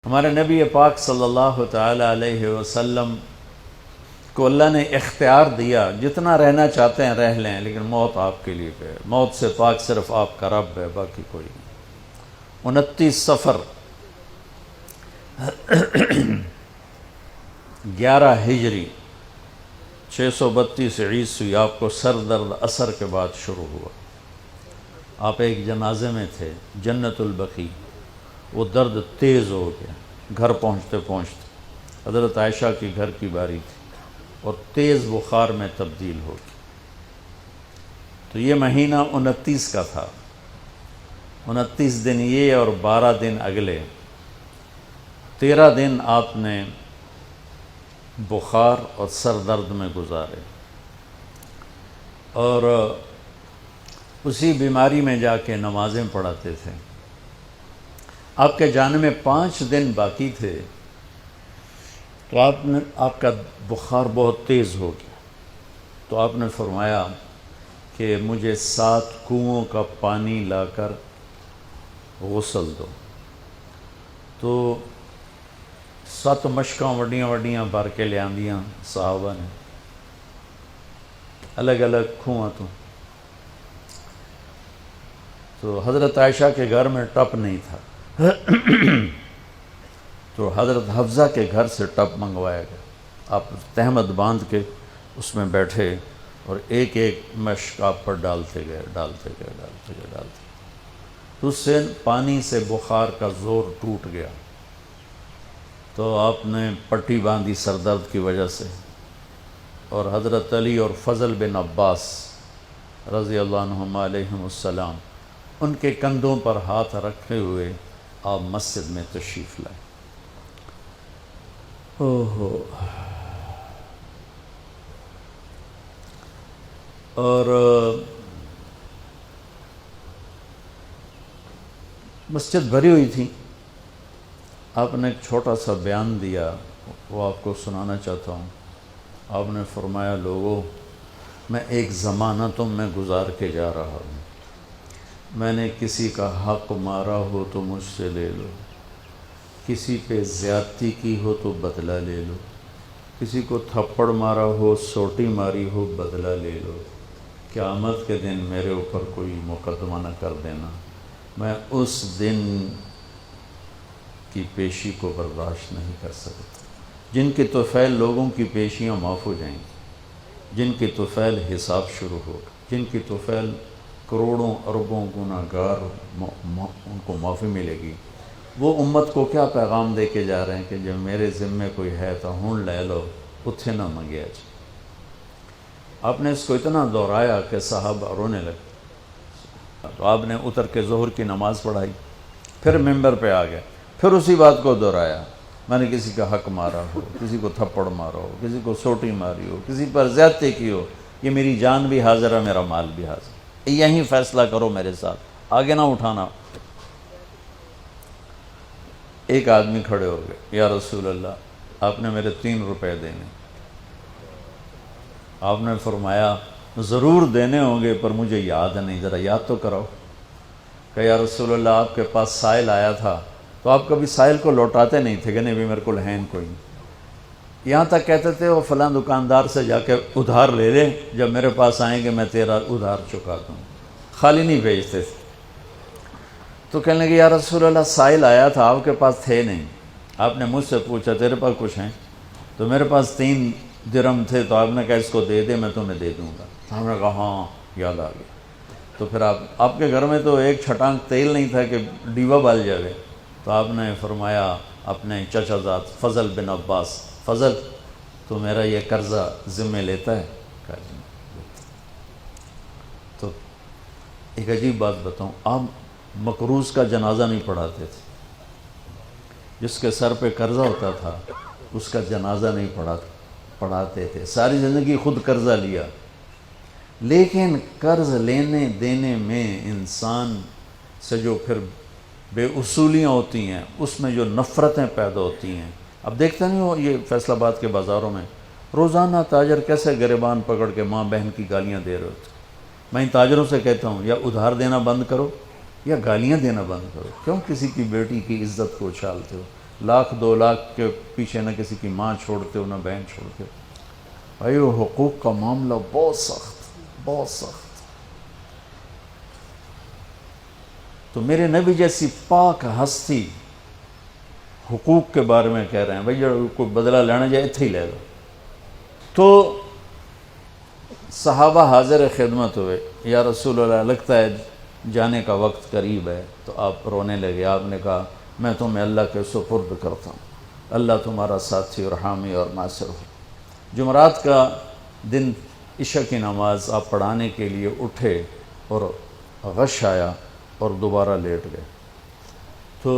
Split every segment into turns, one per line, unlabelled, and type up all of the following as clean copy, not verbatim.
ہمارے نبی پاک صلی اللہ تعالی علیہ وسلم کو اللہ نے اختیار دیا، جتنا رہنا چاہتے ہیں رہ لیں، لیکن موت آپ کے لیے ہے، موت سے پاک صرف آپ کا رب ہے، باقی کوئی نہیں۔ 29 صفر 11 ہجری 632 عیسوی آپ کو سر درد عصر کے بعد شروع ہوا۔ آپ ایک جنازے میں تھے جنت البقیع، وہ درد تیز ہو گیا، گھر پہنچتے پہنچتے حضرت عائشہ کی گھر کی باری تھی اور تیز بخار میں تبدیل ہو گئی۔ تو یہ مہینہ 29 کا تھا، 29 دن یہ اور 12 دن اگلے، 13 دن آپ نے بخار اور سر درد میں گزارے، اور اسی بیماری میں جا کے نمازیں پڑھاتے تھے۔ آپ کے جانے میں 5 دن باقی تھے تو آپ کا بخار بہت تیز ہو گیا، تو آپ نے فرمایا کہ مجھے 7 کنوؤں کا پانی لا کر غسل دو۔ تو 7 مشکاں وڈیاں وڈیاں بھر کے لے آندیاں صحابہ نے، الگ الگ کنواں تو حضرت عائشہ کے گھر میں ٹپ نہیں تھا، تو حضرت حفصہ کے گھر سے ٹپ منگوایا گیا۔ آپ تہمت باندھ کے اس میں بیٹھے اور ایک ایک مشک آپ پر ڈالتے گئے تو اس سے پانی سے بخار کا زور ٹوٹ گیا، تو آپ نے پٹی باندھی سر درد کی وجہ سے، اور حضرت علی اور فضل بن عباس رضی اللہ عنہما علیہم السلام ان کے کندھوں پر ہاتھ رکھے ہوئے آپ مسجد میں تشریف لائے۔ اور مسجد بھری ہوئی تھی۔ آپ نے ایک چھوٹا سا بیان دیا، وہ آپ کو سنانا چاہتا ہوں۔ آپ نے فرمایا، لوگوں، میں ایک زمانہ تم میں گزار کے جا رہا ہوں، میں نے کسی کا حق مارا ہو تو مجھ سے لے لو، کسی پہ زیادتی کی ہو تو بدلہ لے لو، کسی کو تھپڑ مارا ہو، سوٹی ماری ہو، بدلہ لے لو، قیامت کے دن میرے اوپر کوئی مقدمہ نہ کر دینا، میں اس دن کی پیشی کو برداشت نہیں کر سکتا۔ جن کی طفیل لوگوں کی پیشیاں معاف ہو جائیں گی، جن کی طفیل حساب شروع ہوگا، جن کی طفیل کروڑوں اربوں گناہگار ان کو معافی ملے گی، وہ امت کو کیا پیغام دے کے جا رہے ہیں کہ جب میرے ذمے کوئی ہے تو ہون لے لو، اتھے نہ منگیا جائے۔ آپ نے اس کو اتنا دہرایا کہ صحابہ رونے لگے، تو آپ نے اتر کے ظہر کی نماز پڑھائی، پھر ممبر پہ آ گئے، پھر اسی بات کو دہرایا، میں نے کسی کا حق مارا ہو، کسی کو تھپڑ مارا ہو، کسی کو سوٹی ماری ہو، کسی پر زیادتی کی ہو، یہ میری جان بھی حاضر ہے، میرا مال بھی حاضر ہے، یہیں فیصلہ کرو میرے ساتھ، آگے نہ اٹھانا۔ ایک آدمی کھڑے ہو گئے، یا رسول اللہ، آپ نے میرے 3 روپے دینے۔ آپ نے فرمایا، ضرور دینے ہوں گے پر مجھے یاد نہیں، ذرا یاد تو کراؤ۔ کہ یا رسول اللہ، آپ کے پاس سائل آیا تھا تو آپ کبھی سائل کو لوٹاتے نہیں تھے کہ نہیں بھی میرے کو ہے کوئی نہیں، یہاں تک کہتے تھے وہ فلاں دکاندار سے جا کے ادھار لے لے، جب میرے پاس آئیں گے میں تیرا ادھار چکا دوں، خالی نہیں بھیجتے تھے۔ تو کہنے لگے، یا رسول اللہ، سائل آیا تھا، آپ کے پاس تھے نہیں، آپ نے مجھ سے پوچھا تیرے پاس کچھ ہیں؟ تو میرے پاس 3 درہم تھے، تو آپ نے کہا اس کو دے دے، میں تمہیں دے دوں گا۔ تو ہم نے کہا ہاں، یاد آ گیا۔ تو پھر آپ کے گھر میں تو ایک چھٹانک تیل نہیں تھا کہ ڈیوا بال جائے، تو آپ نے فرمایا اپنے چچا زاد فضل بن عباس، فضل تو میرا یہ قرضہ ذمہ لیتا ہے؟ کہا جی۔ تو ایک عجیب بات بتاؤں، آپ مقروض کا جنازہ نہیں پڑھاتے تھے، جس کے سر پہ قرضہ ہوتا تھا اس کا جنازہ نہیں پڑھاتے تھے، ساری زندگی خود قرضہ لیا، لیکن قرض لینے دینے میں انسان سے جو پھر بے اصولیاں ہوتی ہیں، اس میں جو نفرتیں پیدا ہوتی ہیں، اب دیکھتے نہیں ہو یہ فیصل آباد کے بازاروں میں روزانہ تاجر کیسے گریبان پکڑ کے ماں بہن کی گالیاں دے رہے ہوتے۔ میں ان تاجروں سے کہتا ہوں، یا ادھار دینا بند کرو یا گالیاں دینا بند کرو، کیوں کسی کی بیٹی کی عزت کو اچھالتے ہو؟ لاکھ 2 لاکھ کے پیچھے نہ کسی کی ماں چھوڑتے ہو نہ بہن چھوڑتے ہو. بھائی وہ حقوق کا معاملہ بہت سخت. تو میرے نبی جیسی پاک ہستی حقوق کے بارے میں کہہ رہے ہیں بھائی جو کوئی بدلہ لینا جائے اتھے ہی لے لو. تو صحابہ حاضر خدمت ہوئے، یا رسول اللہ لگتا ہے جانے کا وقت قریب ہے. تو آپ رونے لگے. آپ نے کہا میں تمہیں اللہ کے سپرد کرتا ہوں، اللہ تمہارا ساتھی اور حامی اور ناصر ہو. جمعرات کا دن عشاء کی نماز آپ پڑھانے کے لیے اٹھے اور غش آیا اور دوبارہ لیٹ گئے. تو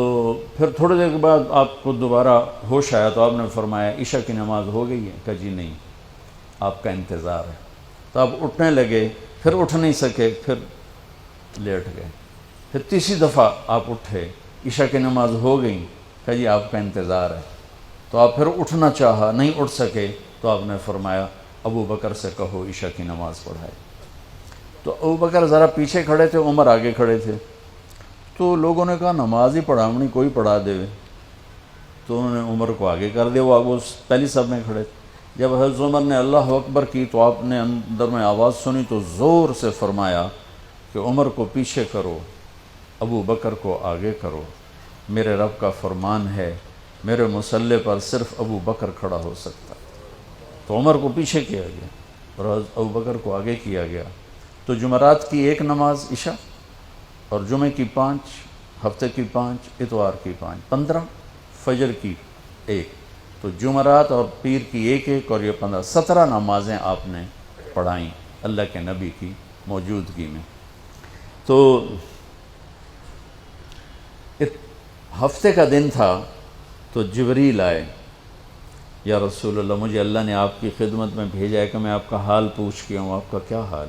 پھر تھوڑی دیر کے بعد آپ کو دوبارہ ہوش آیا تو آپ نے فرمایا عشاء کی نماز ہو گئی ہے؟ کہا جی نہیں، آپ کا انتظار ہے. تو آپ اٹھنے لگے، پھر اٹھ نہیں سکے، پھر لیٹ گئے. پھر تیسری دفعہ آپ اٹھے، عشاء کی نماز ہو گئی. کہا جی آپ کا انتظار ہے. تو آپ پھر اٹھنا چاہا، نہیں اٹھ سکے. تو آپ نے فرمایا ابو بکر سے کہو عشاء کی نماز پڑھائے. تو ابو بکر ذرا پیچھے کھڑے تھے، عمر آگے کھڑے تھے. تو لوگوں نے کہا نماز ہی پڑھاونی، کوئی پڑھا دے. تو انہوں نے عمر کو آگے کر دیا، وہ پہلی صف میں کھڑے تھے. جب حضرت عمر نے اللہ اکبر کی تو آپ نے اندر میں آواز سنی تو زور سے فرمایا کہ عمر کو پیچھے کرو، ابو بکر کو آگے کرو. میرے رب کا فرمان ہے میرے مصلی پر صرف ابو بکر کھڑا ہو سکتا. تو عمر کو پیچھے کیا گیا اور ابو بکر کو آگے کیا گیا. تو جمعرات کی 1 نماز عشاء، اور جمعے کی 5، ہفتے کی 5، اتوار کی 5، 15، فجر کی 1. تو جمعرات اور پیر کی 1 اور یہ 15، 17 نمازیں آپ نے پڑھائیں اللہ کے نبی کی موجودگی میں. تو ہفتے کا دن تھا تو جبریل آئے، یا رسول اللہ مجھے اللہ نے آپ کی خدمت میں بھیجا ہے کہ میں آپ کا حال پوچھ کے ہوں. آپ کا کیا حال؟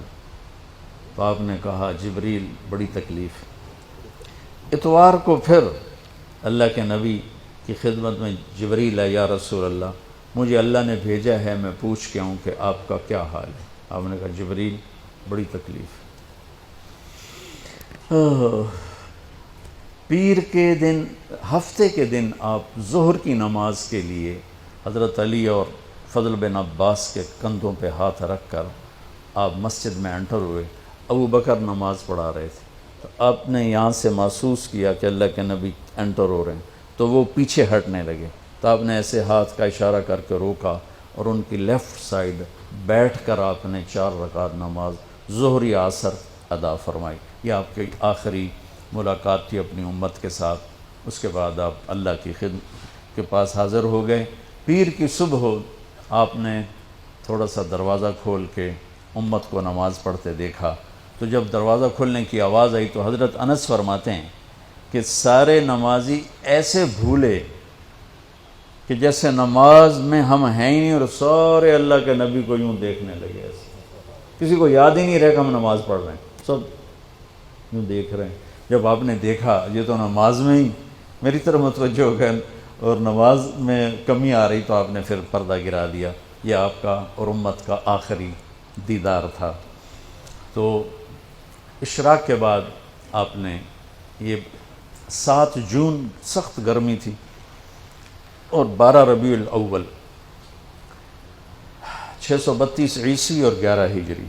تو آپ نے کہا جبریل بڑی تکلیف. اتوار کو پھر اللہ کے نبی کی خدمت میں جبریل ہے، یا رسول اللہ مجھے اللہ نے بھیجا ہے میں پوچھ کے ہوں کہ آپ کا کیا حال ہے. آپ نے کہا جبریل بڑی تکلیف. پیر کے دن، ہفتے کے دن آپ ظہر کی نماز کے لیے حضرت علی اور فضل بن عباس کے کندھوں پہ ہاتھ رکھ کر آپ مسجد میں انٹر ہوئے. ابو بکر نماز پڑھا رہے تھے. تو آپ نے یہاں سے محسوس کیا کہ اللہ کے نبی انٹر ہو رہے ہیں تو وہ پیچھے ہٹنے لگے. تو آپ نے ایسے ہاتھ کا اشارہ کر کے روکا اور ان کی لیفٹ سائڈ بیٹھ کر آپ نے 4 رکعت نماز ظہر یا عصر ادا فرمائی. یہ آپ کی آخری ملاقات تھی اپنی امت کے ساتھ. اس کے بعد آپ اللہ کی خدمت کے پاس حاضر ہو گئے. پیر کی صبح ہو آپ نے تھوڑا سا دروازہ کھول کے امت کو نماز پڑھتے دیکھا. تو جب دروازہ کھولنے کی آواز آئی تو حضرت انس فرماتے ہیں کہ سارے نمازی ایسے بھولے کہ جیسے نماز میں ہم ہیں ہی نہیں، اور سارے اللہ کے نبی کو یوں دیکھنے لگے. ایسے کسی کو یاد ہی نہیں رہا کہ ہم نماز پڑھ رہے ہیں، سب یوں دیکھ رہے ہیں. جب آپ نے دیکھا یہ تو نماز میں ہی میری طرف متوجہ ہو گئے اور نماز میں کمی آ رہی، تو آپ نے پھر پردہ گرا دیا. یہ آپ کا اور امت کا آخری دیدار تھا. تو اشراق کے بعد آپ نے یہ 7 جون سخت گرمی تھی اور 12 ربیع الاول 632 عیسوی اور 11 ہجری.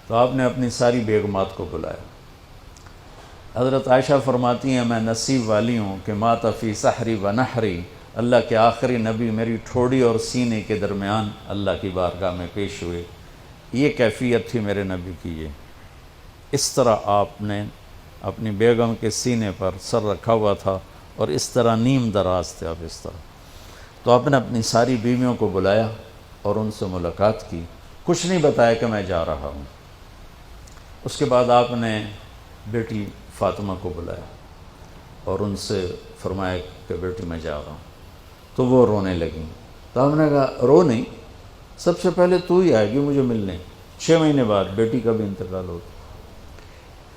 تو آپ نے اپنی ساری بیگمات کو بلایا. حضرت عائشہ فرماتی ہیں میں نصیب والی ہوں کہ مات فی سحری و نحری، اللہ کے آخری نبی میری ٹھوڑی اور سینے کے درمیان اللہ کی بارگاہ میں پیش ہوئے. یہ کیفیت تھی میرے نبی کی. یہ اس طرح آپ نے اپنی بیگم کے سینے پر سر رکھا ہوا تھا اور اس طرح نیم دراز تھے آپ اس طرح. تو آپ نے اپنی ساری بیویوں کو بلایا اور ان سے ملاقات کی. کچھ نہیں بتایا کہ میں جا رہا ہوں. اس کے بعد آپ نے بیٹی فاطمہ کو بلایا اور ان سے فرمایا کہ بیٹی میں جا رہا ہوں. تو وہ رونے لگیں. تو ہم نے کہا رو نہیں، سب سے پہلے تو ہی آئے گی مجھے ملنے. 6 مہینے بعد بیٹی کا بھی انتقال ہو گیا.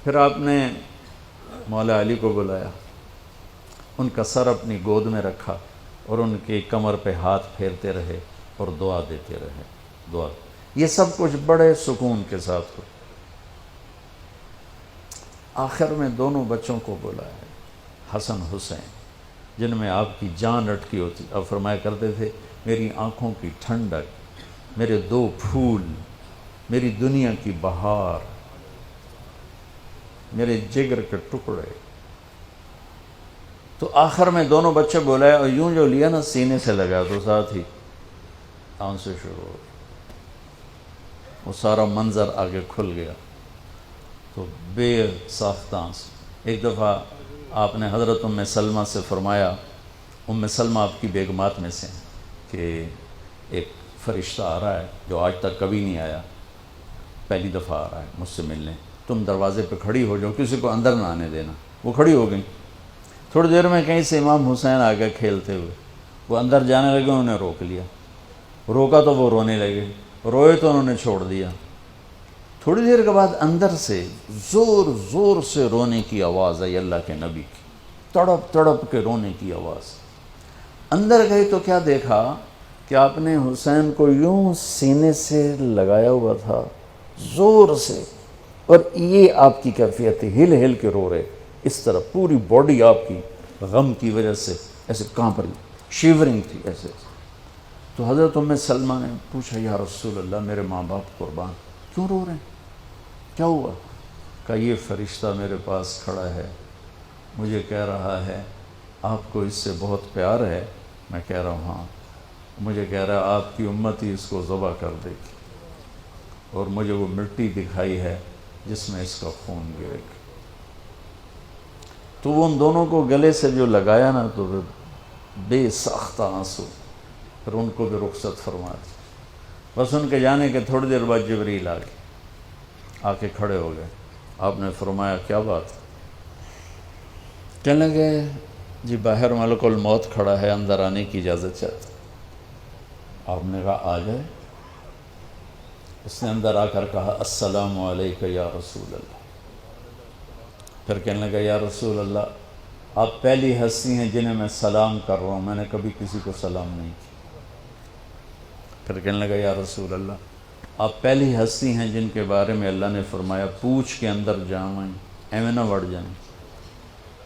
پھر آپ نے مولا علی کو بلایا، ان کا سر اپنی گود میں رکھا اور ان کی کمر پہ ہاتھ پھیرتے رہے اور دعا دیتے رہے. دعا یہ سب کچھ بڑے سکون کے ساتھ ہو. آخر میں دونوں بچوں کو بلایا، حسن حسین. جن میں آپ کی جان اٹکی ہوتی. آپ فرمایا کرتے تھے میری آنکھوں کی ٹھنڈک، میرے 2 پھول، میری دنیا کی بہار، میرے جگر کے ٹکڑے. تو آخر میں دونوں بچے بولائے اور یوں جو لیا نا سینے سے لگا تو ساتھ ہی آنسو شروع ہو. وہ سارا منظر آگے کھل گیا تو بے ساختہ آنسو. ایک دفعہ آپ نے حضرت ام سلمہ سے فرمایا، ام سلمہ آپ کی بیگمات میں سے کہ ایک فرشتہ آ رہا ہے جو آج تک کبھی نہیں آیا، پہلی دفعہ آ رہا ہے مجھ سے ملنے، تم دروازے پہ کھڑی ہو جاؤ، کسی کو اندر نہ آنے دینا. وہ کھڑی ہو گئیں. تھوڑی دیر میں کہیں سے امام حسین آ گئے کھیلتے ہوئے، وہ اندر جانے لگے، انہوں نے روک لیا. روکا تو وہ رونے لگے، روئے تو انہوں نے چھوڑ دیا. تھوڑی دیر کے بعد اندر سے زور زور سے رونے کی آواز آئی اللہ کے نبی کی، تڑپ تڑپ کے رونے کی آواز. اندر گئی تو کیا دیکھا کہ آپ نے حسین کو یوں سینے سے لگایا ہوا تھا زور سے، اور یہ آپ کی کیفیت تھی، ہل ہل کے رو رہے اس طرح، پوری باڈی آپ کی غم کی وجہ سے ایسے کانپ رہی، شیورنگ تھی ایسے. تو حضرت ام سلمہ نے پوچھا یا رسول اللہ میرے ماں باپ قربان، کیوں رو رہے ہیں، کیا ہوا؟ کہا یہ فرشتہ میرے پاس کھڑا ہے، مجھے کہہ رہا ہے آپ کو اس سے بہت پیار ہے. میں کہہ رہا ہوں ہاں. مجھے کہہ رہا ہے آپ کی امت ہی اس کو ذبح کر دے گی، اور مجھے وہ مٹی دکھائی ہے جس میں اس کا خون گرے گا. تو وہ ان دونوں کو گلے سے جو لگایا نا تو بے ساختہ آنسو، پھر ان کو بھی رخصت فرما دی. بس ان کے جانے کے تھوڑی دیر بعد جبریل آ گئے، آ کے کھڑے ہو گئے. آپ نے فرمایا کیا بات؟ کہنے لگے جی باہر ملک الموت کھڑا ہے، اندر آنے کی اجازت چاہتا. آپ نے کہا آ جائے. اس نے اندر آ کر کہا السلام علیکہ یا رسول اللہ. پھر کہنے لگا یا رسول اللہ آپ پہلی ہستی ہیں جنہیں میں سلام کر رہا ہوں، میں نے کبھی کسی کو سلام نہیں کیا. پھر کہنے لگا یا رسول اللہ آپ پہلی ہستی ہیں جن کے بارے میں اللہ نے فرمایا پوچھ کے اندر جائیں، ایویں نہ وڑ جائیں،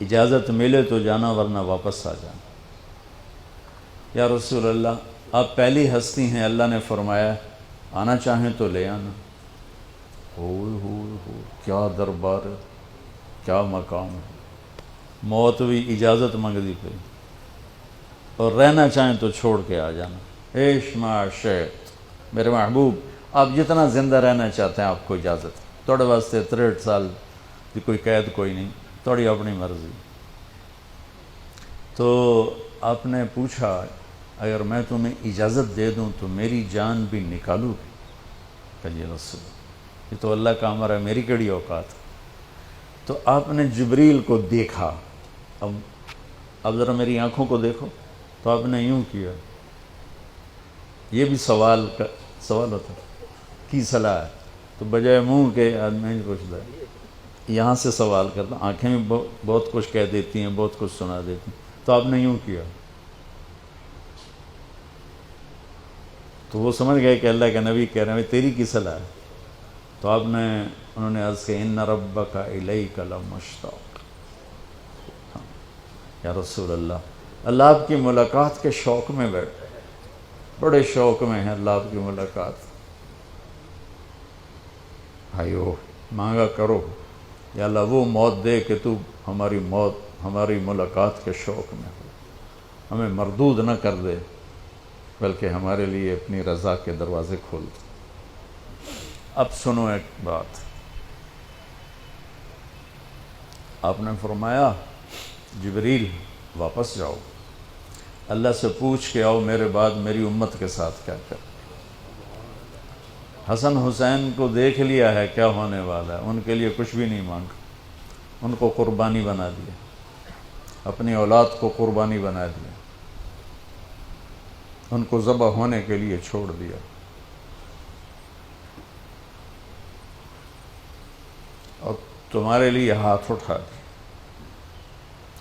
اجازت ملے تو جانا ورنہ واپس آ جانا. یا رسول اللہ آپ پہلی ہستی ہیں اللہ نے فرمایا آنا چاہیں تو لے آنا. ہو کیا دربار ہے، کیا مقام ہے. موت بھی اجازت منگتی پہ، اور رہنا چاہیں تو چھوڑ کے آ جانا. عیش معاشیت میرے محبوب، آپ جتنا زندہ رہنا چاہتے ہیں آپ کو اجازت. توڑے واسطے 63 سال کی کوئی قید کوئی نہیں، توڑی اپنی مرضی. تو آپ نے پوچھا اگر میں تمہیں اجازت دے دوں تو میری جان بھی نکالو گی؟ کہ جی رسول یہ تو اللہ کا امر ہے، میری کڑی اوقات. تو آپ نے جبریل کو دیکھا. اب ذرا میری آنکھوں کو دیکھو. تو آپ نے یوں کیا. یہ بھی سوال ہوتا کی صلاح ہے، تو بجائے منہ کے آدمی نہیں پوچھتا ہے، یہاں سے سوال کرتا. آنکھیں بھی بہت کچھ کہہ دیتی ہیں، بہت کچھ سنا دیتی ہیں. تو آپ نے یوں کیا. تو وہ سمجھ گئے کہ اللہ کے نبی کہہ رہے ہیں تیری کی صلاح ہے. تو انہوں نے عرض کہ ان ربک الیک لمشتاق. یا رسول اللہ آپ کی ملاقات کے شوق میں بیٹھے، بڑے شوق میں ہیں اللہ آپ کی ملاقات. بھائیو مانگا کرو یا اللہ وہ موت دے کہ تو ہماری ملاقات کے شوق میں ہو، ہمیں مردود نہ کر دے بلکہ ہمارے لیے اپنی رضا کے دروازے کھول دے. اب سنو ایک بات. آپ نے فرمایا جبریل واپس جاؤ، اللہ سے پوچھ کے آؤ میرے بعد میری امت کے ساتھ کیا کر. حسن حسین کو دیکھ لیا ہے کیا ہونے والا ہے، ان کے لیے کچھ بھی نہیں مانگا، ان کو قربانی بنا دیا، اپنی اولاد کو قربانی بنا دیا، ان کو ذبح ہونے کے لیے چھوڑ دیا. اور تمہارے لیے ہاتھ اٹھا دیا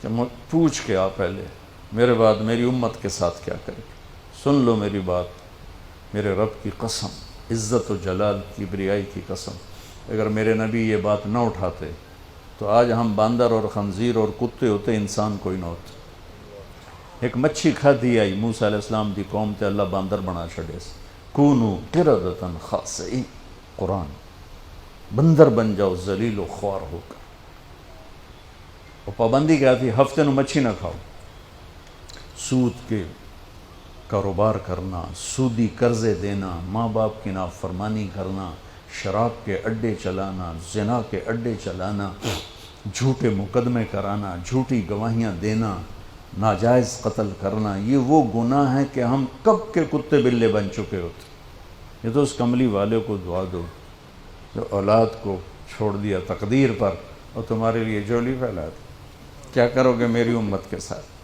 کہ پوچھ کے آ پہلے میرے بعد میری امت کے ساتھ کیا کرے. سن لو میری بات، میرے رب کی قسم، عزت و جلال کبریائی کی قسم، اگر میرے نبی یہ بات نہ اٹھاتے تو آج ہم باندر اور خنزیر اور کتے ہوتے، انسان کوئی نہ ہوتا. ایک مچھی کھادی آئی موسیٰ علیہ السلام دی قوم تے اللہ باندر بنا چھڑے سے کونو قردتن خاسئین قرآن بندر بن جاؤ ذلیل و خوار ہو کر. اور پابندی کیا تھی؟ ہفتے نو مچھی نہ کھاؤ. سود کے کاروبار کرنا، سودی قرضے دینا، ماں باپ کی نافرمانی کرنا، شراب کے اڈے چلانا، زنا کے اڈے چلانا، جھوٹے مقدمے کرانا، جھوٹی گواہیاں دینا، ناجائز قتل کرنا، یہ وہ گناہ ہیں کہ ہم کب کے کتے بلے بن چکے ہوتے. یہ تو اس کملی والے کو دعا دو جو اولاد کو چھوڑ دیا تقدیر پر اور تمہارے لیے جولی پھیلا دی. کیا کرو گے میری امت کے ساتھ؟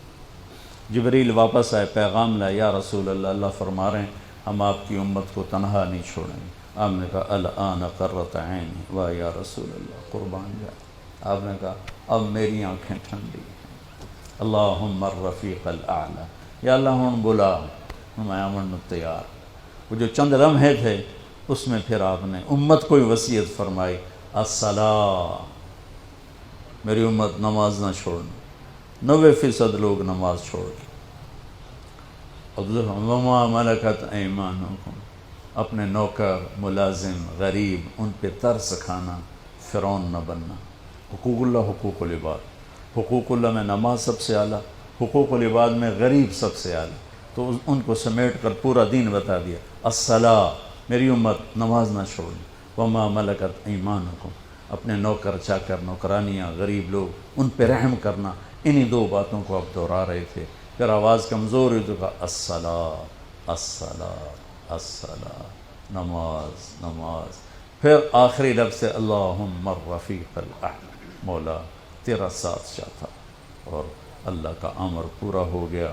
جبریل واپس آئے، پیغام لائے، یا رسول اللہ، اللہ فرما رہے ہیں ہم آپ کی امت کو تنہا نہیں چھوڑیں گے. آپ نے کہا الآن قرۃ عینی، واہ یا رسول اللہ قربان جائے. آپ نے کہا اب میری آنکھیں ٹھنڈی ہیں. اللہم الرفیق الاعلی، یا اللہ ہوں بلا میں آمن تیار. وہ جو چند لمحے تھے اس میں پھر آپ نے امت کو وصیت فرمائی، الصلاۃ، میری امت نماز نہ چھوڑنا. 90% لوگ نماز چھوڑ گئے. وما ملکت ایمانکم، اپنے نوکر، ملازم، غریب ان پہ ترس کھانا، فرعون نہ بننا. حقوق اللہ، حقوق العباد. حقوق اللہ میں نماز سب سے اعلیٰ، حقوق العباد میں غریب سب سے اعلیٰ. تو ان کو سمیٹ کر پورا دین بتا دیا. الصلاۃ، میری امت نماز نہ چھوڑی. وما ملکت ایمانکم، اپنے نوکر چاکر، نوکرانیاں، غریب لوگ ان پہ رحم کرنا. انہی دو باتوں کو اب دہرا رہے تھے. پھر آواز کمزور ہوئی تو کہا الصلاۃ، الصلاۃ، الصلاۃ، نماز، نماز. پھر آخری لفظ سے اللہم الرفیق الاعلی، مولا تیرا ساتھ چاہتا. اور اللہ کا امر پورا ہو گیا.